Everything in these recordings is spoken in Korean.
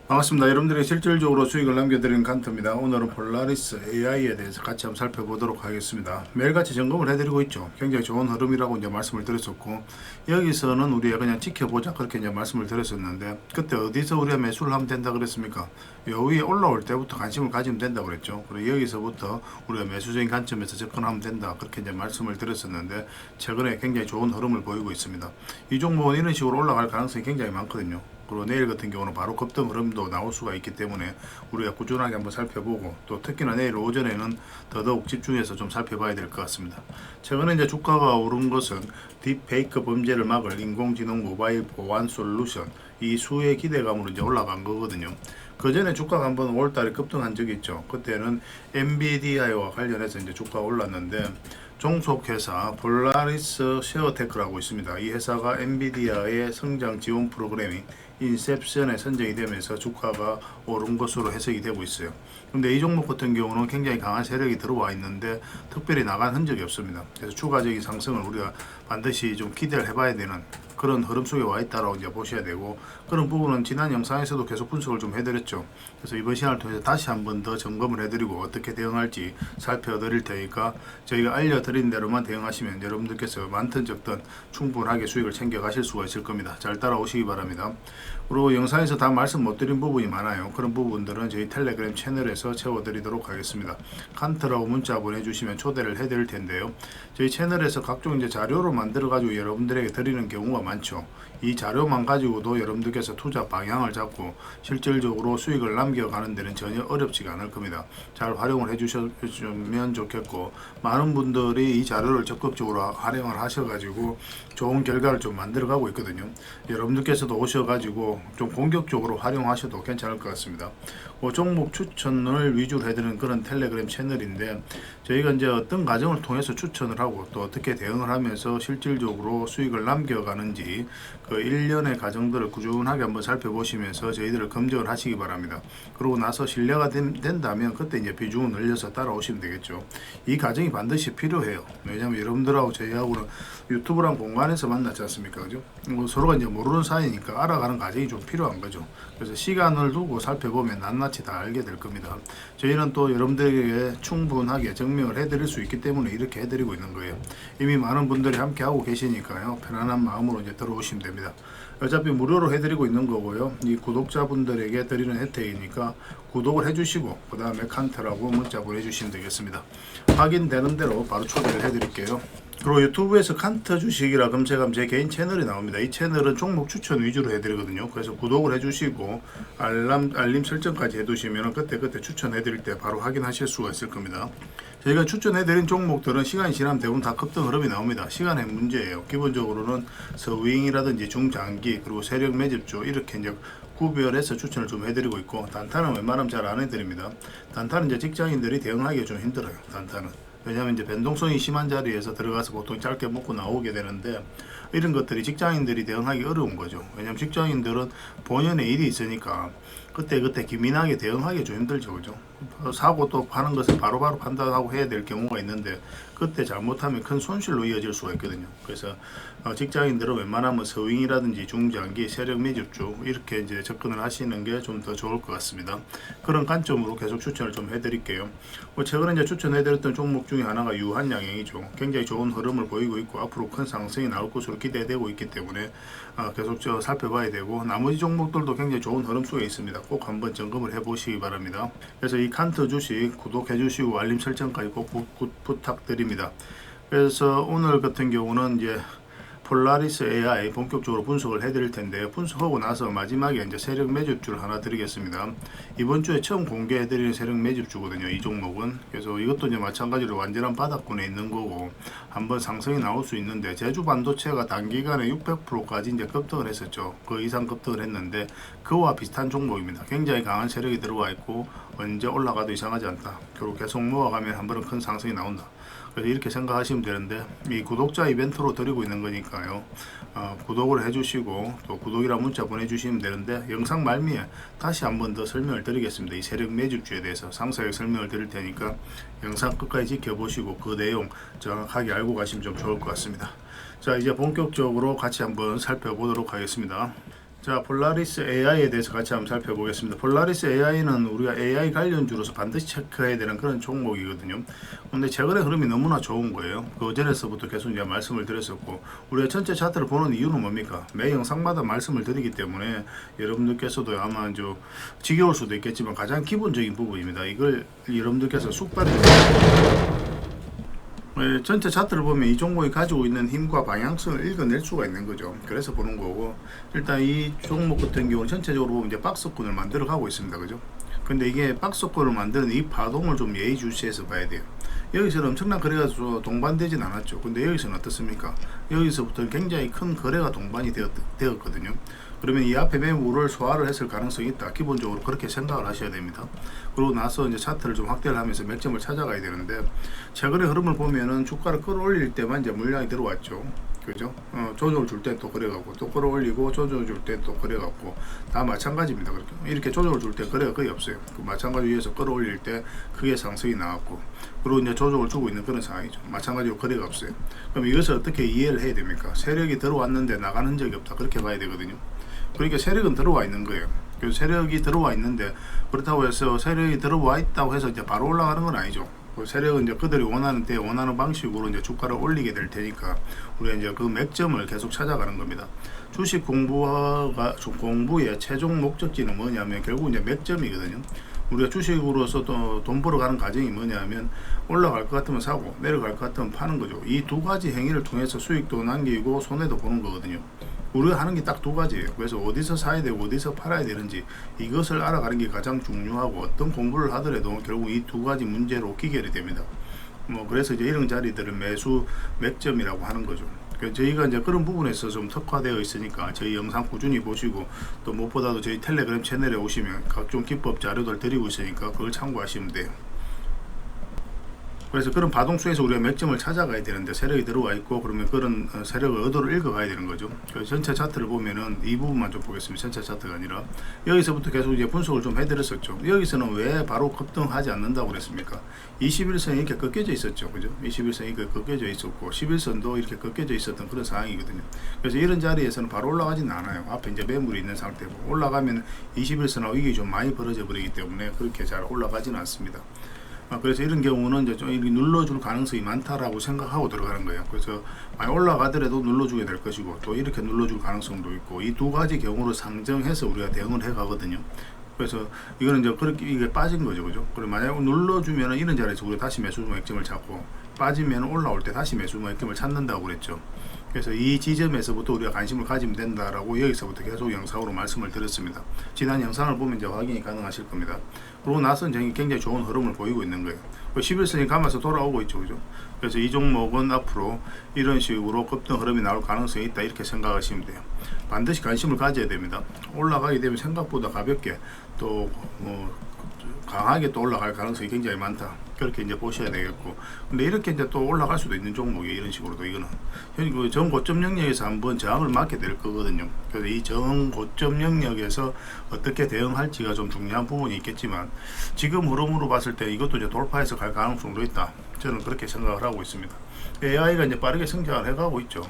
반갑습니다. 여러분들에게 실질적으로 수익을 남겨드리는 간터입니다. 오늘은 폴라리스 AI에 대해서 같이 한번 살펴보도록 하겠습니다. 매일같이 점검을 해드리고 있죠. 굉장히 좋은 흐름이라고 이제 말씀을 드렸었고, 여기서는 우리가 그냥 지켜보자 그렇게 이제 말씀을 드렸었는데, 그때 어디서 우리가 매수를 하면 된다 그랬습니까? 요 위에 올라올 때부터 관심을 가지면 된다 그랬죠. 그리고 여기서부터 우리가 매수적인 관점에서 접근하면 된다 그렇게 이제 말씀을 드렸었는데, 최근에 굉장히 좋은 흐름을 보이고 있습니다. 이 종목은 이런 식으로 올라갈 가능성이 굉장히 많거든요. 그리고 내일 같은 경우는 바로 급등 흐름도 나올 수가 있기 때문에 우리가 꾸준하게 한번 살펴보고, 또 특히나 내일 오전에는 더더욱 집중해서 좀 살펴봐야 될 것 같습니다. 최근에 이제 주가가 오른 것은 딥페이크 범죄를 막을 인공지능 모바일 보안 솔루션, 이 수의 기대감으로 이제 올라간 거거든요. 그 전에 주가가 한번 5월달에 급등한 적이 있죠. 그때는 엔비디아와 관련해서 이제 주가가 올랐는데, 종속회사 폴라리스 쉐어테크라고 있습니다. 이 회사가 엔비디아의 성장 지원 프로그램이 인셉션에 선정이 되면서 주가가 오른 것으로 해석이 되고 있어요. 근데 이 종목 같은 경우는 굉장히 강한 세력이 들어와 있는데 특별히 나간 흔적이 없습니다. 그래서 추가적인 상승을 우리가 반드시 좀 기대를 해봐야 되는 그런 흐름 속에 와 있다라고 이제 보셔야 되고, 그런 부분은 지난 영상에서도 계속 분석을 좀 해드렸죠. 그래서 이번 시간을 통해서 다시 한번 더 점검을 해드리고 어떻게 대응할지 살펴드릴 테니까 저희가 알려드린 대로만 대응하시면 여러분들께서 많든 적든 충분하게 수익을 챙겨 가실 수가 있을 겁니다. 잘 따라오시기 바랍니다. 그리고 영상에서 다 말씀 못 드린 부분이 많아요. 그런 부분들은 저희 텔레그램 채널에서 채워드리도록 하겠습니다. 칸트라고 문자 보내주시면 초대를 해드릴 텐데요. 저희 채널에서 각종 이제 자료로 만들어가지고 여러분들에게 드리는 경우가 많죠. 이 자료만 가지고도 여러분들께서 투자 방향을 잡고 실질적으로 수익을 남겨가는 데는 전혀 어렵지가 않을 겁니다. 잘 활용을 해주시면 좋겠고, 많은 분들이 이 자료를 적극적으로 활용을 하셔가지고 좋은 결과를 좀 만들어가고 있거든요. 여러분들께서도 오셔가지고 좀 공격적으로 활용하셔도 괜찮을 것 같습니다. 종목 추천을 위주로 해드리는 그런 텔레그램 채널인데, 저희가 이제 어떤 과정을 통해서 추천을 하고 또 어떻게 대응을 하면서 실질적으로 수익을 남겨가는지 그 일련의 과정들을 꾸준하게 한번 살펴보시면서 저희들을 검증을 하시기 바랍니다. 그러고 나서 신뢰가 된다면 그때 이제 비중을 늘려서 따라오시면 되겠죠. 이 과정이 반드시 필요해요. 왜냐하면 여러분들하고 저희하고는 유튜브랑 공간에서 만났지 않습니까? 그죠? 서로가 이제 모르는 사이니까 알아가는 과정이 좀 필요한 거죠. 그래서 시간을 두고 살펴보면 낱낱이 다 알게 될 겁니다. 저희는 또 여러분들에게 충분하게 증명을 해드릴 수 있기 때문에 이렇게 해드리고 있는 거예요. 이미 많은 분들이 함께 하고 계시니까요. 편안한 마음으로 이제 들어오시면 됩니다. 어차피 무료로 해드리고 있는 거고요. 이 구독자분들에게 드리는 혜택이니까 구독을 해주시고 그 다음에 칸트라고 문자 보내주시면 되겠습니다. 확인되는 대로 바로 초대를 해드릴게요. 그리고 유튜브에서 칸트 주식이라 검색하면 제 개인 채널이 나옵니다. 이 채널은 종목 추천 위주로 해드리거든요. 그래서 구독을 해주시고 알림 설정까지 해두시면 그때 추천해드릴 때 바로 확인하실 수가 있을 겁니다. 저희가 추천해드린 종목들은 시간이 지나면 대부분 다 급등 흐름이 나옵니다. 시간의 문제예요. 기본적으로는 서윙이라든지 중장기 그리고 세력 매집주 이렇게 이제 구별해서 추천을 좀 해드리고 있고, 단타는 웬만하면 잘 안 해드립니다. 단타는 이제 직장인들이 대응하기가 좀 힘들어요. 단타는. 왜냐하면 이제 변동성이 심한 자리에서 들어가서 보통 짧게 먹고 나오게 되는데, 이런 것들이 직장인들이 대응하기 어려운 거죠. 왜냐하면 직장인들은 본연의 일이 있으니까 그때 기민하게 대응하기 좀 힘들죠. 그죠? 사고 또 파는 것을 바로바로 판단하고 해야 될 경우가 있는데, 그때 잘못하면 큰 손실로 이어질 수가 있거든요. 그래서 직장인들은 웬만하면 서윙이라든지 중장기 세력 매집주 이렇게 이제 접근을 하시는 게 좀 더 좋을 것 같습니다. 그런 관점으로 계속 추천을 좀 해드릴게요. 최근에 이제 추천해드렸던 종목 중에 하나가 유한양행이죠. 굉장히 좋은 흐름을 보이고 있고 앞으로 큰 상승이 나올 것으로 기대되고 있기 때문에 계속 살펴봐야 되고, 나머지 종목들도 굉장히 좋은 흐름 속에 있습니다. 꼭 한번 점검을 해보시기 바랍니다. 그래서 이 칸트 주식 구독해주시고 알림 설정까지 꼭 부탁드립니다. 그래서 오늘 같은 경우는 이제 폴라리스 AI 본격적으로 분석을 해드릴 텐데, 분석하고 나서 마지막에 이제 세력 매집주를 하나 드리겠습니다. 이번 주에 처음 공개해드리는 세력 매집주거든요. 이 종목은. 그래서 이것도 이제 마찬가지로 완전한 바닥권에 있는 거고 한번 상승이 나올 수 있는데, 제주 반도체가 단기간에 600%까지 이제 급등을 했었죠. 그 이상 급등을 했는데 그와 비슷한 종목입니다. 굉장히 강한 세력이 들어와 있고 언제 올라가도 이상하지 않다. 결국 계속 모아가면 한 번은 큰 상승이 나온다. 그래서 이렇게 생각하시면 되는데, 이 구독자 이벤트로 드리고 있는 거니까요. 구독을 해주시고 또 구독이라 문자 보내주시면 되는데, 영상 말미에 다시 한번 더 설명을 드리겠습니다. 이 세력 매집주에 대해서 상세하게 설명을 드릴 테니까 영상 끝까지 지켜보시고 그 내용 정확하게 알고 가시면 좀 좋을 것 같습니다. 자, 이제 본격적으로 같이 한번 살펴보도록 하겠습니다. 자, 폴라리스 AI에 대해서 같이 한번 살펴보겠습니다. 폴라리스 AI는 우리가 AI 관련주로서 반드시 체크해야 되는 그런 종목이거든요. 근데 최근에 흐름이 너무나 좋은 거예요. 그 전에서부터 계속 이제 말씀을 드렸었고, 우리가 전체 차트를 보는 이유는 뭡니까? 매 영상마다 말씀을 드리기 때문에 여러분들께서도 아마 지겨울 수도 있겠지만 가장 기본적인 부분입니다. 이걸 여러분들께서 쑥발이 전체 차트를 보면 이 종목이 가지고 있는 힘과 방향성을 읽어낼 수가 있는 거죠. 그래서 보는 거고, 일단 이 종목 같은 경우는 전체적으로 보면 이제 박스권을 만들어 가고 있습니다. 그죠? 근데 이게 박스권을 만드는 이 파동을 좀 예의주시해서 봐야 돼요. 여기서는 엄청난 거래가 동반되진 않았죠. 근데 여기서는 어떻습니까? 여기서부터 굉장히 큰 거래가 동반이 되었거든요. 그러면 이 앞에 매물을 소화를 했을 가능성이 있다. 기본적으로 그렇게 생각을 하셔야 됩니다. 그러고 나서 이제 차트를 좀 확대를 하면서 맥점을 찾아가야 되는데, 최근의 흐름을 보면은 주가를 끌어올릴 때만 이제 물량이 들어왔죠. 그죠? 조정을 줄 때 또 그래가고, 또 끌어올리고 조정을 줄 때 또 그래가고, 다 마찬가지입니다. 그렇게 이렇게 조정을 줄 때 거래가 거의 없어요. 그 마찬가지 위에서 끌어올릴 때 크게 상승이 나왔고, 그리고 이제 조정을 주고 있는 그런 상황이죠. 마찬가지로 거래가 없어요. 그럼 이것을 어떻게 이해를 해야 됩니까? 세력이 들어왔는데 나가는 적이 없다. 그렇게 봐야 되거든요. 그러니까 세력은 들어와 있는 거예요. 그래서 세력이 들어와 있는데, 그렇다고 해서 세력이 들어와 있다고 해서 이제 바로 올라가는 건 아니죠. 세력은 이제 그들이 원하는 때 원하는 방식으로 이제 주가를 올리게 될 테니까 우리가 이제 그 맥점을 계속 찾아가는 겁니다. 주식 공부의 최종 목적지는 뭐냐면 결국 이제 맥점이거든요. 우리가 주식으로서 또 돈 벌어가는 과정이 뭐냐면 올라갈 것 같으면 사고 내려갈 것 같으면 파는 거죠. 이 두 가지 행위를 통해서 수익도 남기고 손해도 보는 거거든요. 우리가 하는 게 딱 두 가지예요. 그래서 어디서 사야 되고 어디서 팔아야 되는지 이것을 알아가는 게 가장 중요하고, 어떤 공부를 하더라도 결국 이 두 가지 문제로 기결이 됩니다. 그래서 이제 이런 자리들은 매수 맥점이라고 하는 거죠. 저희가 이제 그런 부분에서 좀 특화되어 있으니까 저희 영상 꾸준히 보시고, 또 무엇보다도 저희 텔레그램 채널에 오시면 각종 기법 자료들 드리고 있으니까 그걸 참고하시면 돼요. 그래서 그런 파동수에서 우리가 맥점을 찾아가야 되는데, 세력이 들어와 있고 그러면 그런 세력의 의도를 읽어가야 되는 거죠. 전체 차트를 보면은 이 부분만 좀 보겠습니다. 전체 차트가 아니라 여기서부터 계속 이제 분석을 좀 해드렸었죠. 여기서는 왜 바로 급등하지 않는다고 그랬습니까? 21선이 이렇게 꺾여져 있었죠. 그죠? 21선이 이렇게 꺾여져 있었고 11선도 이렇게 꺾여져 있었던 그런 상황이거든요. 그래서 이런 자리에서는 바로 올라가지는 않아요. 앞에 이제 매물이 있는 상태고, 올라가면 21선하고 이게 좀 많이 벌어져 버리기 때문에 그렇게 잘 올라가지는 않습니다. 그래서 이런 경우는 이제 좀 이렇게 눌러줄 가능성이 많다라고 생각하고 들어가는 거예요. 그래서 많이 올라가더라도 눌러주게 될 것이고, 또 이렇게 눌러줄 가능성도 있고, 이 두 가지 경우를 상정해서 우리가 대응을 해 가거든요. 그래서 이거는 이제 그렇게 이게 빠진 거죠, 그죠? 그리고 만약 눌러주면은 이런 자리에서 우리가 다시 매수 맥점을 찾고, 빠지면 올라올 때 다시 매수 맥점을 찾는다고 그랬죠. 그래서 이 지점에서부터 우리가 관심을 가지면 된다라고 여기서부터 계속 영상으로 말씀을 드렸습니다. 지난 영상을 보면 이제 확인이 가능하실 겁니다. 그러고 나서 이제 굉장히 좋은 흐름을 보이고 있는 거예요. 11선이 감아서 돌아오고 있죠, 그죠? 그래서 이 종목은 앞으로 이런 식으로 급등 흐름이 나올 가능성이 있다, 이렇게 생각하시면 돼요. 반드시 관심을 가져야 됩니다. 올라가게 되면 생각보다 가볍게 또 강하게 또 올라갈 가능성이 굉장히 많다, 그렇게 이제 보셔야 되겠고, 근데 이렇게 이제 또 올라갈 수도 있는 종목이 이런 식으로도 이거는 그 정고점 영역에서 한번 저항을 맞게 될 거거든요. 그래서 이 정고점 영역에서 어떻게 대응할지가 좀 중요한 부분이 있겠지만, 지금 흐름으로 봤을 때 이것도 이제 돌파해서 갈 가능성도 있다, 저는 그렇게 생각을 하고 있습니다. AI가 이제 빠르게 성장을 해가고 있죠.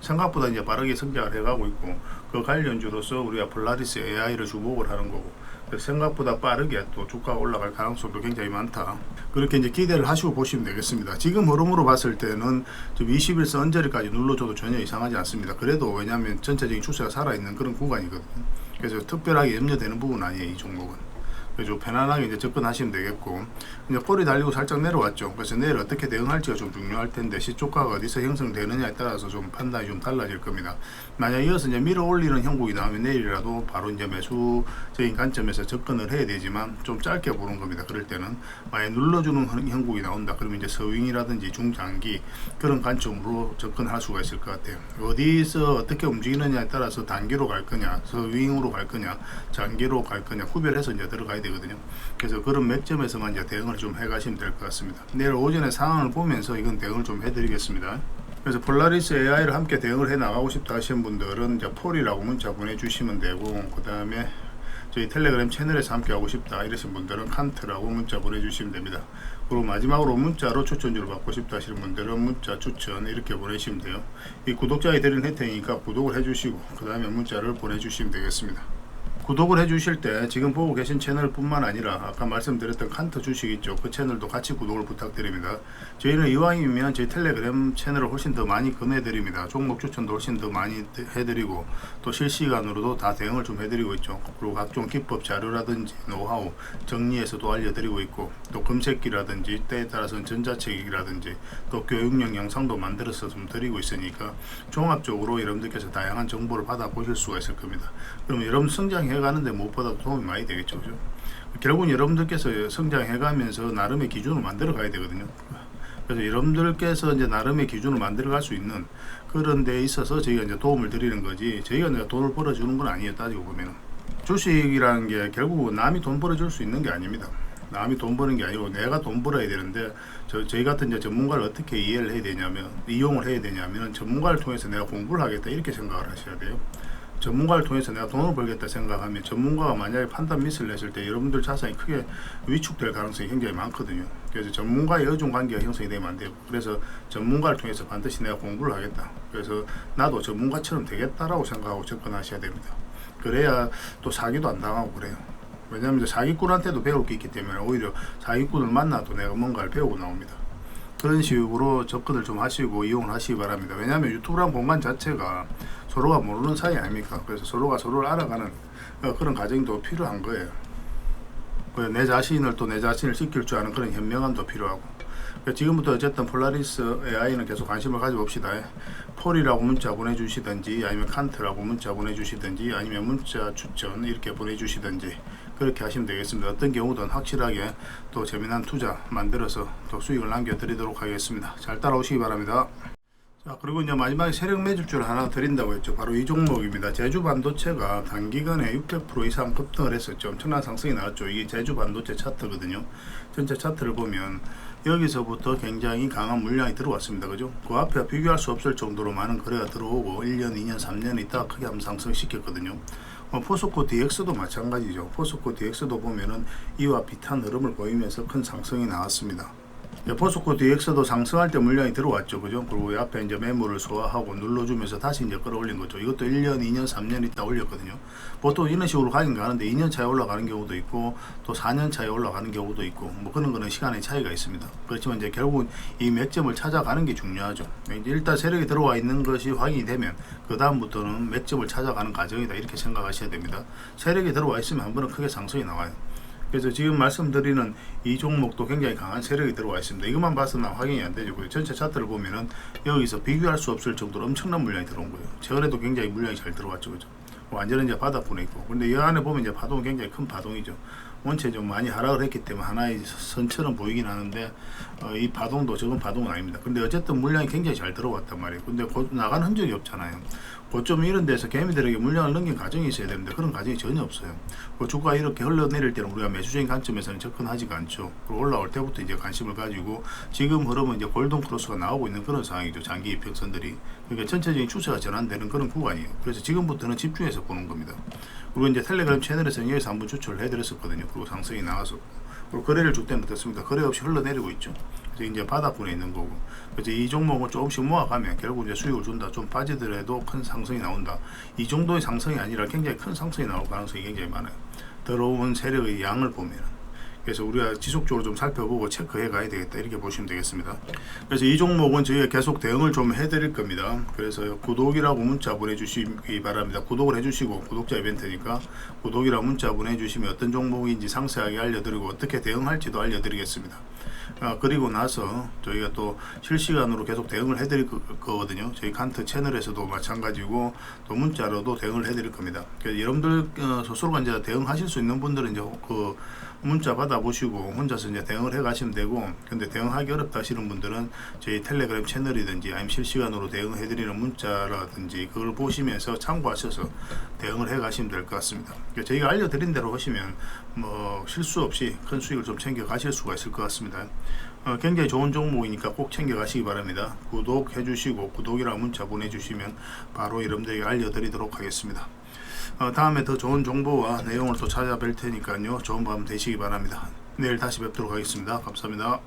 생각보다 이제 빠르게 성장을 해가고 있고, 그 관련주로서 우리가 폴라리스 AI를 주목을 하는 거고, 생각보다 빠르게 또 주가가 올라갈 가능성도 굉장히 많다, 그렇게 이제 기대를 하시고 보시면 되겠습니다. 지금 흐름으로 봤을 때는 좀 21선 언저리까지 눌러줘도 전혀 이상하지 않습니다. 그래도 왜냐하면 전체적인 추세가 살아있는 그런 구간이거든요. 그래서 특별하게 염려되는 부분은 아니에요, 이 종목은. 그래서 편안하게 이제 접근하시면 되겠고, 이제 꼬리 달리고 살짝 내려왔죠. 그래서 내일 어떻게 대응할지가 좀 중요할 텐데, 시초가가 어디서 형성되느냐에 따라서 좀 판단이 좀 달라질 겁니다. 만약 이어서 이제 밀어 올리는 형국이 나오면 내일이라도 바로 이제 매수적인 관점에서 접근을 해야 되지만, 좀 짧게 보는 겁니다. 그럴 때는 만약 눌러주는 형국이 나온다, 그러면 이제 서윙이라든지 중장기 그런 관점으로 접근할 수가 있을 것 같아요. 어디서 어떻게 움직이느냐에 따라서 단기로 갈 거냐, 서윙으로 갈 거냐, 장기로 갈 거냐 구별해서 이제 들어가야 되거든요. 그래서 그런 맥점에서만 이제 대응을 좀 해가시면 될 것 같습니다. 내일 오전에 상황을 보면서 이건 대응을 좀 해드리겠습니다. 그래서 폴라리스 AI를 함께 대응을 해 나가고 싶다 하시는 분들은 이제 폴이라고 문자 보내주시면 되고, 그 다음에 저희 텔레그램 채널에서 함께 하고 싶다 이러신 분들은 칸트라고 문자 보내주시면 됩니다. 그리고 마지막으로 문자로 추천주를 받고 싶다 하시는 분들은 문자 추천 이렇게 보내시면 돼요. 이 구독자에 드리는 혜택이니까 구독을 해주시고 그 다음에 문자를 보내주시면 되겠습니다. 구독을 해주실 때 지금 보고 계신 채널 뿐만 아니라 아까 말씀드렸던 칸트 주식 있죠, 그 채널도 같이 구독을 부탁드립니다. 저희는 이왕이면 저희 텔레그램 채널을 훨씬 더 많이 권해드립니다. 종목 추천도 훨씬 더 많이 해드리고 또 실시간으로도 다 대응을 좀 해드리고 있죠. 그리고 각종 기법 자료라든지 노하우 정리해서도 알려드리고 있고 또 검색기라든지 때에 따라서는 전자책이라든지 또 교육용 영상도 만들어서 좀 드리고 있으니까 종합적으로 여러분들께서 다양한 정보를 받아보실 수가 있을 겁니다. 그러면 여러분 성장해 가는데 무엇보다 도움이 많이 되겠죠. 그죠? 결국은 여러분들께서 성장해 가면서 나름의 기준을 만들어 가야 되거든요. 그래서 여러분들께서 이제 나름의 기준을 만들어 갈 수 있는 그런 데 있어서 저희가 이제 도움을 드리는 거지, 저희가 이제 돈을 벌어주는 건 아니에요. 따지고 보면은 주식이라는 게 결국 남이 돈 벌어줄 수 있는 게 아닙니다. 남이 돈 버는 게 아니고 내가 돈 벌어야 되는데, 저희 같은 이제 전문가를 어떻게 이해를 해야 되냐면, 이용을 해야 되냐면 전문가를 통해서 내가 공부를 하겠다 이렇게 생각을 하셔야 돼요. 전문가를 통해서 내가 돈을 벌겠다 생각하면 전문가가 만약에 판단 미스를 했을 때 여러분들 자산이 크게 위축될 가능성이 굉장히 많거든요. 그래서 전문가의 의존 관계가 형성이 되면 안 되고, 그래서 전문가를 통해서 반드시 내가 공부를 하겠다, 그래서 나도 전문가처럼 되겠다라고 생각하고 접근하셔야 됩니다. 그래야 또 사기도 안 당하고 그래요. 왜냐하면 이제 사기꾼한테도 배울 게 있기 때문에 오히려 사기꾼을 만나도 내가 뭔가를 배우고 나옵니다. 그런 식으로 접근을 좀 하시고 이용을 하시기 바랍니다. 왜냐하면 유튜브란 공간 자체가 서로가 모르는 사이 아닙니까? 그래서 서로가 서로를 알아가는 그런 과정도 필요한 거예요. 내 자신을 또 내 자신을 지킬 줄 아는 그런 현명함도 필요하고. 지금부터 어쨌든 폴라리스 AI는 계속 관심을 가져봅시다. 폴이라고 문자 보내주시든지 아니면 칸트라고 문자 보내주시든지 아니면 문자 추천 이렇게 보내주시든지 그렇게 하시면 되겠습니다. 어떤 경우든 확실하게 또 재미난 투자 만들어서 또 수익을 남겨드리도록 하겠습니다. 잘 따라오시기 바랍니다. 자, 그리고 이제 마지막에 세력 매집주를 하나 드린다고 했죠. 바로 이 종목입니다. 제주 반도체가 단기간에 600% 이상 급등을 했었죠. 엄청난 상승이 나왔죠. 이게 제주 반도체 차트거든요. 전체 차트를 보면 여기서부터 굉장히 강한 물량이 들어왔습니다. 그죠? 그 앞에 비교할 수 없을 정도로 많은 거래가 들어오고 1년, 2년, 3년 있다가 크게 한번 상승시켰거든요. 포스코 DX도 마찬가지죠. 포스코 DX도 보면은 이와 비슷한 흐름을 보이면서 큰 상승이 나왔습니다. 포스코 DX도 상승할 때 물량이 들어왔죠. 그죠? 그리고 옆에 이제 매물을 소화하고 눌러주면서 다시 이제 끌어올린 거죠. 이것도 1년, 2년, 3년 있다 올렸거든요. 보통 이런 식으로 가긴 가는데 2년 차에 올라가는 경우도 있고 또 4년 차에 올라가는 경우도 있고 뭐 그런 거는 시간의 차이가 있습니다. 그렇지만 이제 결국은 이 맥점을 찾아가는 게 중요하죠. 일단 세력이 들어와 있는 것이 확인이 되면 그 다음부터는 맥점을 찾아가는 과정이다 이렇게 생각하셔야 됩니다. 세력이 들어와 있으면 한 번은 크게 상승이 나와요. 그래서 지금 말씀드리는 이 종목도 굉장히 강한 세력이 들어와 있습니다. 이것만 봐서는 확인이 안 되죠. 전체 차트를 보면은 여기서 비교할 수 없을 정도로 엄청난 물량이 들어온 거예요. 최근에도 굉장히 물량이 잘 들어왔죠. 그죠? 완전히 이제 바닥권에 있고. 근데 이 안에 보면 이제 파동은 굉장히 큰 파동이죠. 원체 좀 많이 하락을 했기 때문에 하나의 선처럼 보이긴 하는데 이 파동도 적은 파동은 아닙니다. 근데 어쨌든 물량이 굉장히 잘 들어왔단 말이에요. 근데 곧 나가는 흔적이 없잖아요. 고점 이런 데서 개미들에게 물량을 넘긴 과정이 있어야 되는데 그런 과정이 전혀 없어요. 주가 이렇게 흘러내릴 때는 우리가 매수적인 관점에서는 접근하지가 않죠. 그리고 올라올 때부터 이제 관심을 가지고 지금 흐름은 이제 골든 크로스가 나오고 있는 그런 상황이죠. 장기 이평선들이. 그러니까 전체적인 추세가 전환되는 그런 구간이에요. 그래서 지금부터는 집중해서 보는 겁니다. 그리고 이제 텔레그램 채널에서 여기서 한번 추천을 해드렸었거든요. 그리고 상승이 나와서. 그리고 거래를 줄 때는 어떻습니까? 거래 없이 흘러내리고 있죠. 그래서 이제 바닥권에 있는 거고. 그래서 이 종목을 조금씩 모아가면 결국 이제 수익을 준다. 좀 빠지더라도 큰 상승이 나온다. 이 정도의 상승이 아니라 굉장히 큰 상승이 나올 가능성이 굉장히 많아요. 들어온 세력의 양을 보면. 그래서 우리가 지속적으로 좀 살펴보고 체크해 가야 되겠다 이렇게 보시면 되겠습니다. 그래서 이 종목은 저희가 계속 대응을 좀 해드릴 겁니다. 그래서 구독이라고 문자 보내주시기 바랍니다. 구독을 해주시고 구독자 이벤트니까 구독이라고 문자 보내주시면 어떤 종목인지 상세하게 알려드리고 어떻게 대응할지도 알려드리겠습니다. 그리고 나서 저희가 또 실시간으로 계속 대응을 해드릴 거거든요. 저희 칸트 채널에서도 마찬가지고 또 문자로도 대응을 해드릴 겁니다. 그래서 여러분들 스스로가 이제 대응하실 수 있는 분들은 이제 그 문자 받아보시고 혼자서 이제 대응을 해 가시면 되고, 근데 대응하기 어렵다 하시는 분들은 저희 텔레그램 채널이든지 아니면 실시간으로 대응해 드리는 문자라든지 그걸 보시면서 참고하셔서 대응을 해 가시면 될 것 같습니다. 그러니까 저희가 알려드린 대로 하시면 뭐 실수 없이 큰 수익을 좀 챙겨 가실 수가 있을 것 같습니다. 굉장히 좋은 종목이니까 꼭 챙겨 가시기 바랍니다. 구독해 주시고 구독이라는 문자 보내주시면 바로 여러분들에게 알려드리도록 하겠습니다. 다음에 더 좋은 정보와 내용을 또 찾아뵐 테니까요. 좋은 밤 되시기 바랍니다. 내일 다시 뵙도록 하겠습니다. 감사합니다.